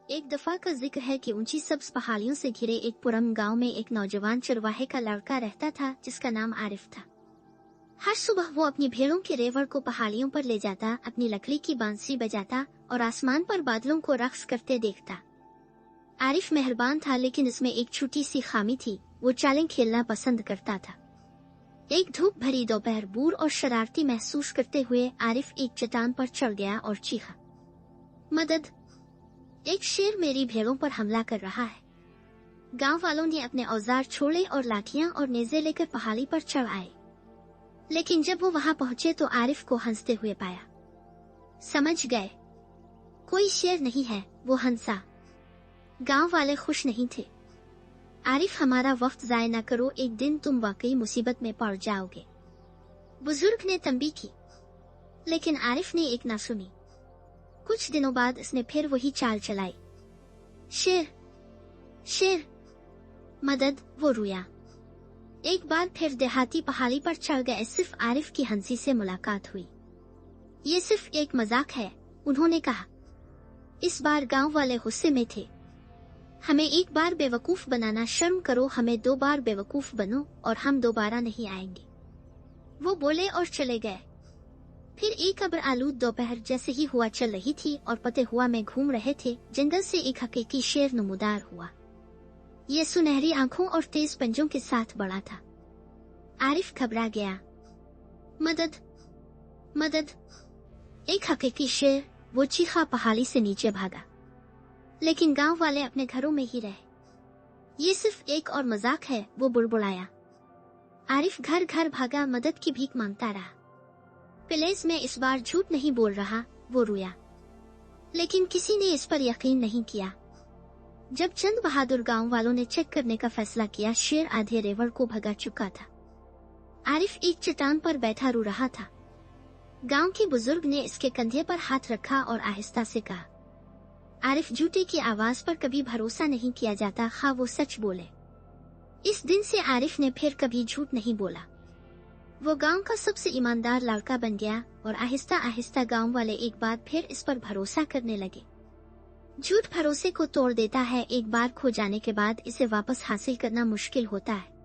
ایک دفعہ کا ذکر ہے کہ اونچی سبز پہاڑیوں سے گھرے ایک پرامن گاؤں میں ایک نوجوان چرواہے کا لڑکا رہتا تھا جس کا نام عارف تھا۔ ہر صبح وہ اپنی بھیڑوں کے ریوڑ کو پہاڑیوں پر لے جاتا، اپنی لکڑی کی بانسری بجاتا اور آسمان پر بادلوں کو رقص کرتے دیکھتا۔ عارف مہربان تھا لیکن اس میں ایک چھوٹی سی خامی تھی، وہ چالیں کھیلنا پسند کرتا تھا۔ ایک دھوپ بھری دوپہر بور اور شرارتی محسوس کرتے ہوئے عارف ایک چٹان پر چڑھ گیا اور چیخا، مدد! ایک شیر میری بھیڑوں پر حملہ کر رہا ہے۔ گاؤں والوں نے اپنے اوزار چھوڑے اور لاٹھیاں اور نیزے لے کر پہاڑی پر چڑھ آئے، لیکن جب وہ وہاں پہنچے تو عارف کو ہنستے ہوئے پایا۔ سمجھ گئے، کوئی شیر نہیں ہے، وہ ہنسا۔ گاؤں والے خوش نہیں تھے۔ عارف، ہمارا وقت ضائع نہ کرو، ایک دن تم واقعی مصیبت میں پڑ جاؤ گے، بزرگ نے تنبیہ کی، لیکن عارف نے ایک نہ سنی۔ کچھ دنوں بعد اس نے پھر وہی چال چلائی، شیر شیر مدد! وہ رویا۔ ایک بار پھر دیہاتی پہاڑی پر چڑھ گئے، صرف عارف کی ہنسی سے ملاقات ہوئی۔ یہ صرف ایک مذاق ہے، انہوں نے کہا۔ اس بار گاؤں والے غصے میں تھے۔ ہمیں ایک بار بے وقوف بنانا شرم کرو، ہمیں 2 بار بے وقوف بنو اور ہم دوبارہ نہیں آئیں گے، وہ بولے اور چلے گئے۔ پھر ایک ابر آلود دوپہر جیسے ہی ہوا چل رہی تھی اور پتے ہوا میں گھوم رہے تھے، جنگل سے ایک حقیقی شیر نمودار ہوا۔ یہ سنہری آنکھوں اور تیز پنجوں کے ساتھ بڑا تھا۔ عارف گھبرا گیا۔ مدد! مدد! ایک حقیقی شیر! وہ چیخا، پہاڑی سے نیچے بھاگا، لیکن گاؤں والے اپنے گھروں میں ہی رہے۔ یہ صرف ایک اور مذاق ہے، وہ بڑبڑایا۔ عارف گھر گھر بھاگا، مدد کی بھیک مانگتا رہا۔ پلیز میں اس بار جھوٹ نہیں بول رہا، وہ رویا، لیکن کسی نے اس پر یقین نہیں کیا۔ جب چند بہادر گاؤں والوں نے چیک کرنے کا فیصلہ کیا، شیر آدھے ریوڑ کو بھگا چکا تھا۔ عارف ایک چٹان پر بیٹھا رو رہا تھا۔ گاؤں کے بزرگ نے اس کے کندھے پر ہاتھ رکھا اور آہستہ سے کہا، عارف، جھوٹے کی آواز پر کبھی بھروسہ نہیں کیا جاتا، خواہ وہ سچ بولے۔ اس دن سے عارف نے پھر کبھی جھوٹ نہیں بولا۔ وہ گاؤں کا سب سے ایماندار لڑکا بن گیا اور آہستہ آہستہ گاؤں والے ایک بار پھر اس پر بھروسہ کرنے لگے۔ جھوٹ بھروسے کو توڑ دیتا ہے، ایک بار کھو جانے کے بعد اسے واپس حاصل کرنا مشکل ہوتا ہے۔